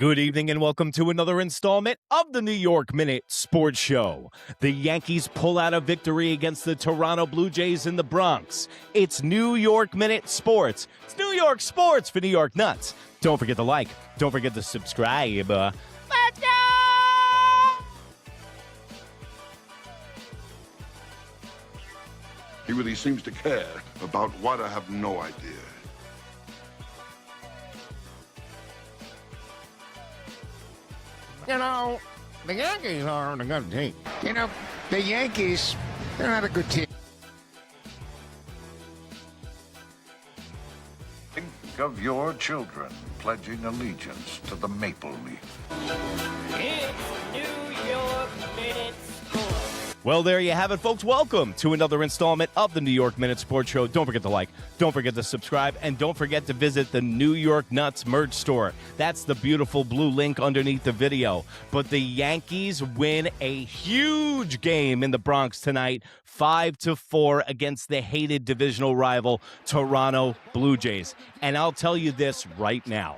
Good evening and welcome to another installment of the New York Minute Sports Show. The Yankees pull out a victory against the Toronto Blue Jays in the Bronx. It's New York Minute Sports. It's New York sports for New York nuts. Don't forget to like. Don't forget to subscribe. Let's go! He really seems to care about what I have no idea. You know, the Yankees aren't a good team. You know, the Yankees, they're not a good team. Think of your children pledging allegiance to the Maple Leaf. It's New York Minute Sports. Well, there you have it, folks. Welcome to another installment of the New York Minute Sports Show. Don't forget to like, don't forget to subscribe, and don't forget to visit the New York Nuts merch store. That's the beautiful blue link underneath the video. But the Yankees win a huge game in the Bronx tonight, 5-4 against the hated divisional rival Toronto Blue Jays. And I'll tell you this right now.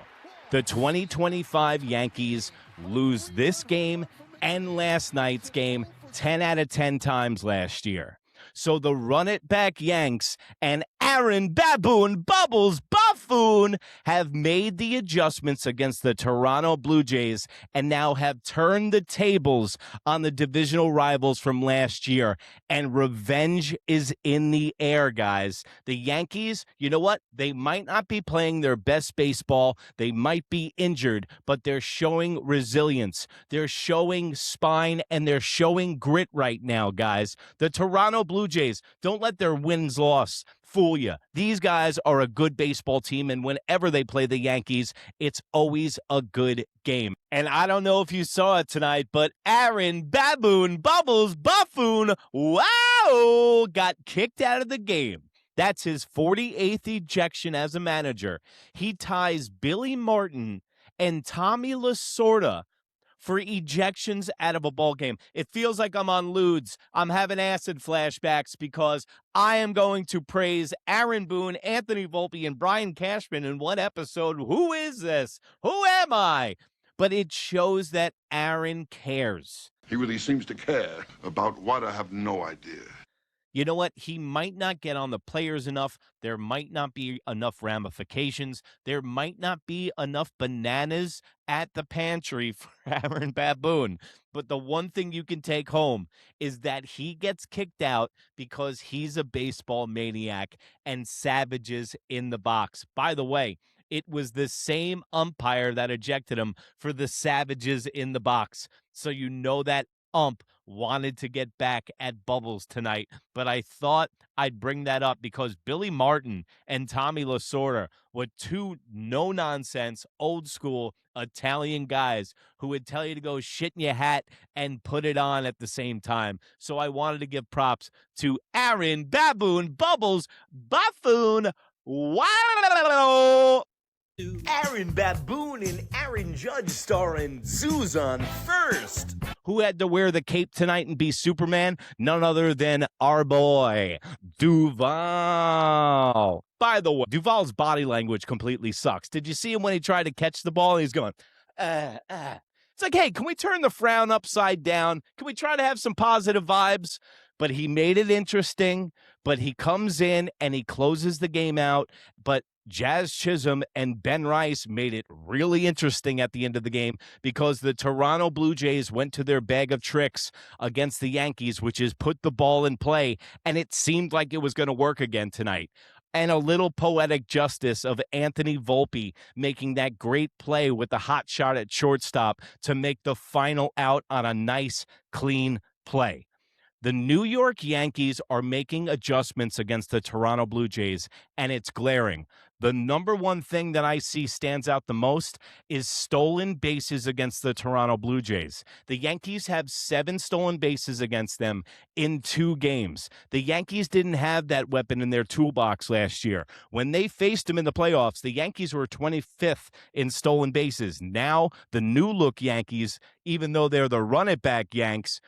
The 2025 Yankees lose this game and last night's game 10 out of 10 times last year. So the run it back Yanks and Aaron Baboon Bubbles Buffoon have made the adjustments against the Toronto Blue Jays and now have turned the tables on the divisional rivals from last year. And revenge is in the air, guys. The Yankees, you know what? They might not be playing their best baseball. They might be injured, but they're showing resilience. They're showing spine and they're showing grit right now, guys. The Toronto Blue Jays, don't let their wins-loss fool you. These guys are a good baseball team, and whenever they play the Yankees, it's always a good game. And I don't know if you saw it tonight, but Aaron Baboon Bubbles Buffoon, wow, got kicked out of the game. That's his 48th ejection as a manager. He ties Billy Martin and Tommy Lasorda for ejections out of a ball game. It feels like I'm on Ludes. I'm having acid flashbacks because I am going to praise Aaron Boone, Anthony Volpe, and Brian Cashman in one episode. Who is this? Who am I? But it shows that Aaron cares. He really seems to care about what I have no idea. You know what? He might not get on the players enough. There might not be enough ramifications. There might not be enough bananas at the pantry for Aaron Baboon. But the one thing you can take home is that he gets kicked out because he's a baseball maniac and savages in the box. By the way, it was the same umpire that ejected him for the savages in the box. So you know that ump wanted to get back at Bubbles tonight, but I thought I'd bring that up because Billy Martin and Tommy Lasorda were two no-nonsense, old-school Italian guys who would tell you to go shit in your hat and put it on at the same time. So I wanted to give props to Aaron Baboon Bubbles Buffoon. Wow! Aaron Baboon and Aaron Judge starring Zuzan first. Who had to wear the cape tonight and be Superman? None other than our boy, Duval. By the way, Duval's body language completely sucks. Did you see him when he tried to catch the ball? He's going, It's like, hey, can we turn the frown upside down? Can we try to have some positive vibes? But he made it interesting, but he comes in and he closes the game out. But Jazz Chisholm and Ben Rice made it really interesting at the end of the game because the Toronto Blue Jays went to their bag of tricks against the Yankees, which is put the ball in play, and it seemed like it was going to work again tonight. And a little poetic justice of Anthony Volpe making that great play with the hot shot at shortstop to make the final out on a nice, clean play. The New York Yankees are making adjustments against the Toronto Blue Jays, and it's glaring. The number one thing that I see stands out the most is stolen bases against the Toronto Blue Jays. The Yankees have 7 stolen bases against them in 2 games. The Yankees didn't have that weapon in their toolbox last year. When they faced them in the playoffs, the Yankees were 25th in stolen bases. Now, the new-look Yankees, even though they're the run-it-back Yanks,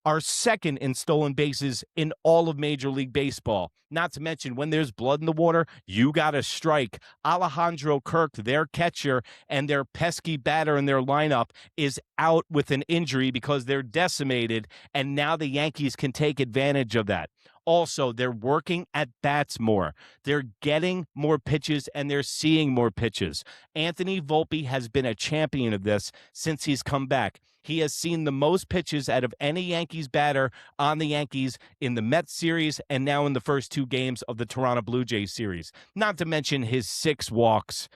are second in stolen bases in all of Major League Baseball. Not to mention, when there's blood in the water, you got to strike. Alejandro Kirk, their catcher, and their pesky batter in their lineup is out with an injury because they're decimated, and now the Yankees can take advantage of that. Also, they're working at bats more. They're getting more pitches, and they're seeing more pitches. Anthony Volpe has been a champion of this since he's come back. He has seen the most pitches out of any Yankees batter on the Yankees in the Mets series and now in the first 2 games of the Toronto Blue Jays series. Not to mention his 6 walks,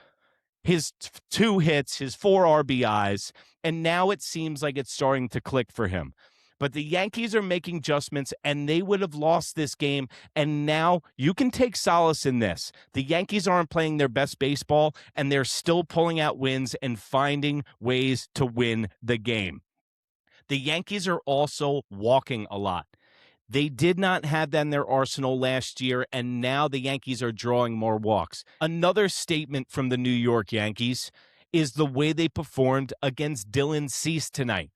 his 2 hits, his 4 RBIs, and now it seems like it's starting to click for him. But the Yankees are making adjustments, and they would have lost this game, and now you can take solace in this. The Yankees aren't playing their best baseball, and they're still pulling out wins and finding ways to win the game. The Yankees are also walking a lot. They did not have that in their arsenal last year, and now the Yankees are drawing more walks. Another statement from the New York Yankees is the way they performed against Dylan Cease tonight.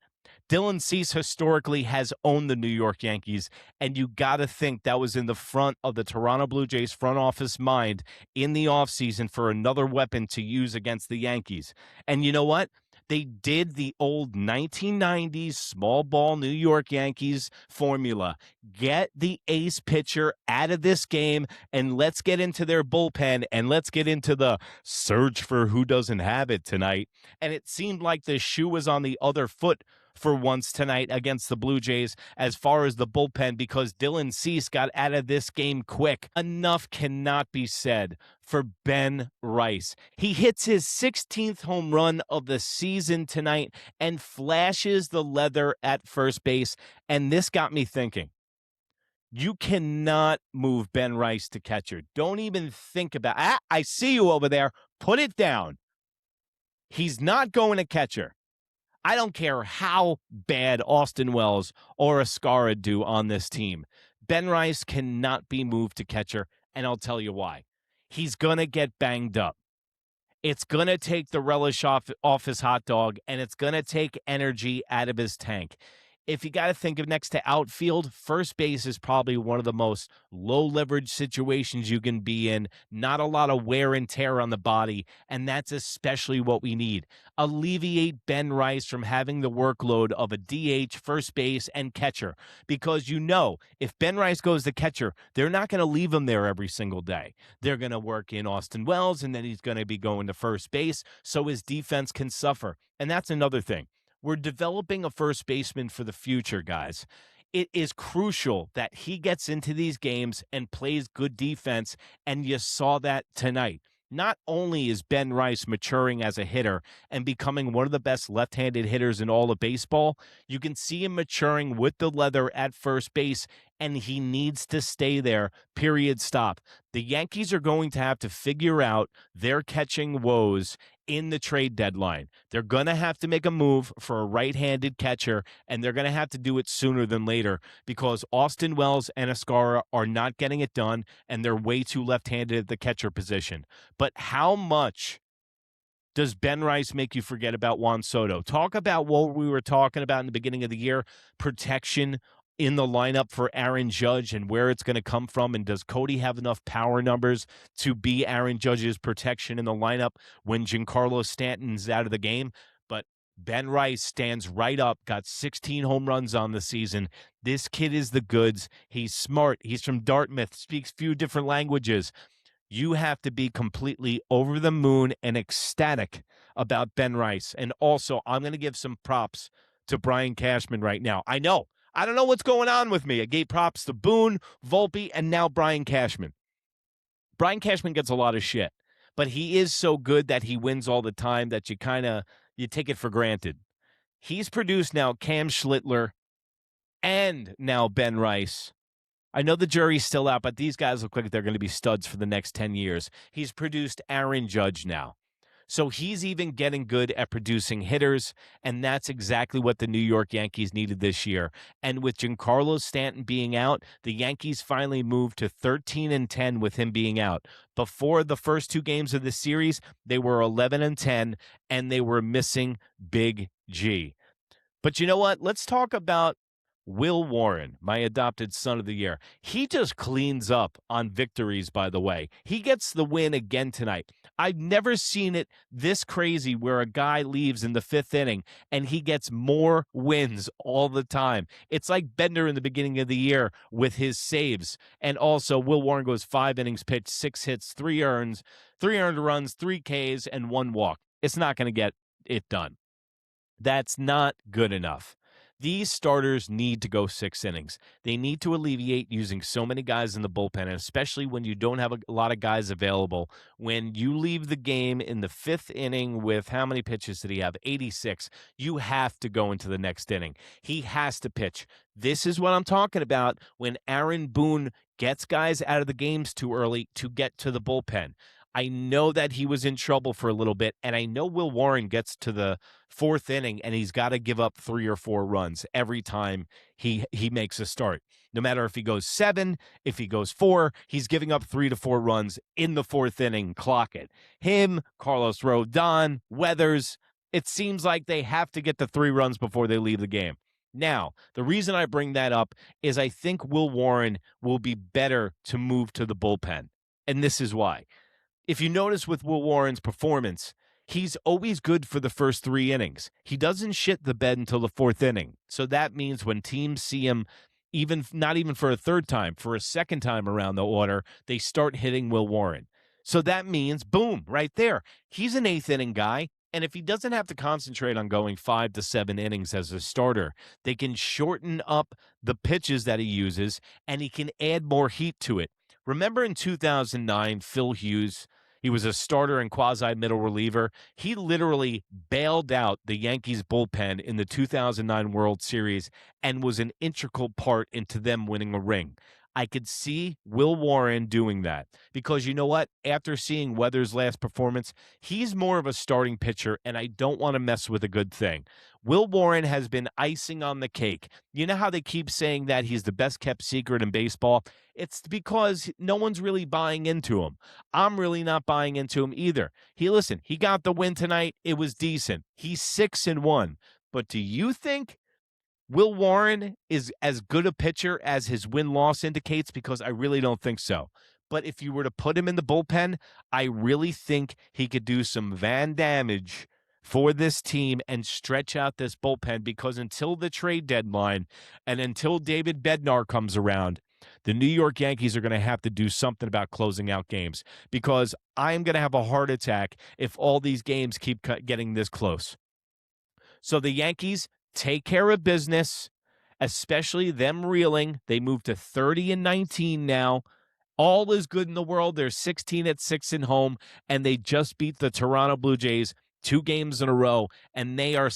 Dylan Cease historically has owned the New York Yankees, and you got to think that was in the front of the Toronto Blue Jays front office mind in the offseason for another weapon to use against the Yankees. And you know what? They did the old 1990s small ball New York Yankees formula. Get the ace pitcher out of this game, and let's get into their bullpen, and let's get into the search for who doesn't have it tonight. And it seemed like the shoe was on the other foot for once tonight against the Blue Jays as far as the bullpen, because Dylan Cease got out of this game quick. Enough cannot be said for Ben Rice. He hits his 16th home run of the season tonight and flashes the leather at first base, and this got me thinking. You cannot move Ben Rice to catcher. Don't even think about it. I see you over there. Put it down. He's not going to catcher. I don't care how bad Austin Wells or Escara do on this team. Ben Rice cannot be moved to catcher, and I'll tell you why. He's going to get banged up. It's going to take the relish off his hot dog, and it's going to take energy out of his tank. If you got to think of next to outfield, first base is probably one of the most low-leverage situations you can be in. Not a lot of wear and tear on the body, and that's especially what we need. Alleviate Ben Rice from having the workload of a DH, first base, and catcher, because you know if Ben Rice goes to catcher, they're not going to leave him there every single day. They're going to work in Austin Wells, and then he's going to be going to first base, so his defense can suffer. And that's another thing. We're developing a first baseman for the future, guys. It is crucial that he gets into these games and plays good defense, and you saw that tonight. Not only is Ben Rice maturing as a hitter and becoming one of the best left-handed hitters in all of baseball, you can see him maturing with the leather at first base, and he needs to stay there, period, stop. The Yankees are going to have to figure out their catching woes in the trade deadline. They're going to have to make a move for a right-handed catcher, and they're going to have to do it sooner than later because Austin Wells and Escara are not getting it done, and they're way too left-handed at the catcher position. But how much does Ben Rice make you forget about Juan Soto? Talk about what we were talking about in the beginning of the year, protection in the lineup for Aaron Judge and where it's going to come from, and does Cody have enough power numbers to be Aaron Judge's protection in the lineup when Giancarlo Stanton's out of the game? But Ben Rice stands right up, got 16 home runs on the season. This kid is the goods. He's smart. He's from Dartmouth, speaks few different languages. You have to be completely over the moon and ecstatic about Ben Rice. And also, I'm going to give some props to Brian Cashman right now. I don't know what's going on with me. I gave props to Boone, Volpe, and now Brian Cashman. Brian Cashman gets a lot of shit, but he is so good that he wins all the time that you take it for granted. He's produced now Cam Schlittler and now Ben Rice. I know the jury's still out, but these guys look like they're going to be studs for the next 10 years. He's produced Aaron Judge now. So he's even getting good at producing hitters, and that's exactly what the New York Yankees needed this year. And with Giancarlo Stanton being out, the Yankees finally moved to 13-10 with him being out. Before the first 2 games of the series, they were 11-10, and they were missing Big G. But you know what? Let's talk about Will Warren, my adopted son of the year. He just cleans up on victories, by the way. He gets the win again tonight. I've never seen it this crazy where a guy leaves in the 5th inning and he gets more wins all the time. It's like Bender in the beginning of the year with his saves. And also, Will Warren goes 5 innings pitched, 6 hits, 3 earned runs, 3 Ks, and 1 walk. It's not going to get it done. That's not good enough. These starters need to go 6 innings. They need to alleviate using so many guys in the bullpen, and especially when you don't have a lot of guys available. When you leave the game in the 5th inning with how many pitches did he have? 86. You have to go into the next inning. He has to pitch. This is what I'm talking about when Aaron Boone gets guys out of the games too early to get to the bullpen. I know that he was in trouble for a little bit, and I know Will Warren gets to the 4th inning, and he's got to give up 3 or 4 runs every time he makes a start. No matter if he goes 7, if he goes 4, he's giving up 3 to 4 runs in the 4th inning. Clock it. Him, Carlos Rodon, Weathers, it seems like they have to get the 3 runs before they leave the game. Now, the reason I bring that up is I think Will Warren will be better to move to the bullpen, and this is why. If you notice with Will Warren's performance, he's always good for the first 3 innings. He doesn't shit the bed until the 4th inning. So that means when teams see him, not even for a 3rd time, for a 2nd time around the order, they start hitting Will Warren. So that means, boom, right there. He's an 8th inning guy. And if he doesn't have to concentrate on going 5 to 7 innings as a starter, they can shorten up the pitches that he uses, and he can add more heat to it. Remember in 2009, Phil Hughes, he was a starter and quasi-middle reliever. He literally bailed out the Yankees bullpen in the 2009 World Series and was an integral part into them winning a ring. I could see Will Warren doing that because you know what? After seeing Weathers' last performance, he's more of a starting pitcher, and I don't want to mess with a good thing. Will Warren has been icing on the cake. You know how they keep saying that he's the best-kept secret in baseball? It's because no one's really buying into him. I'm really not buying into him either. He got the win tonight. It was decent. He's 6-1. But do you think Will Warren is as good a pitcher as his win-loss indicates? Because I really don't think so. But if you were to put him in the bullpen, I really think he could do some van damage for this team and stretch out this bullpen, because until the trade deadline and until David Bednar comes around, the New York Yankees are going to have to do something about closing out games, because I'm going to have a heart attack if all these games keep getting this close. So the Yankees take care of business, especially them reeling. They moved to 30-19 now. All is good in the world. They're 16-6 at home, and they just beat the Toronto Blue Jays 2 games in a row, and they are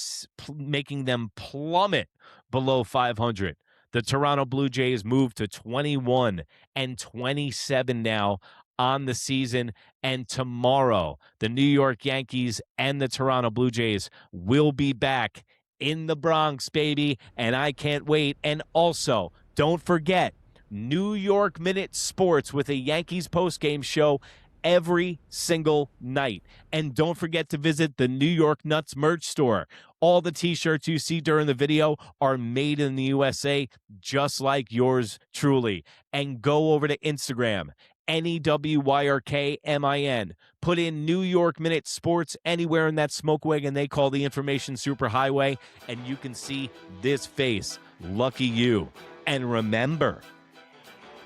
making them plummet below 500. The Toronto Blue Jays moved to 21-27 now on the season, and tomorrow the New York Yankees and the Toronto Blue Jays will be back in the Bronx, baby, and I can't wait. And also, don't forget, New York Minute Sports with a Yankees postgame show every single night. And don't forget to visit the New York Nuts merch store. All the t-shirts you see during the video are made in the USA, just like yours truly. And go over to Instagram, NEWYRKMIN. Put in New York Minute Sports anywhere in that smoke wagon they call the information superhighway, and you can see this face. Lucky you. And remember,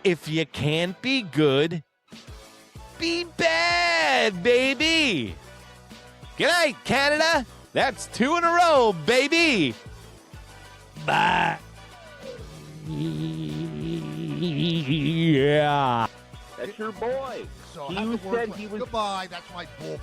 if you can't be good, be bad, baby. Good night, Canada. That's 2 in a row, baby. Bye. Yeah. That's your boy. So He have the said word he was. Goodbye. That's my bull.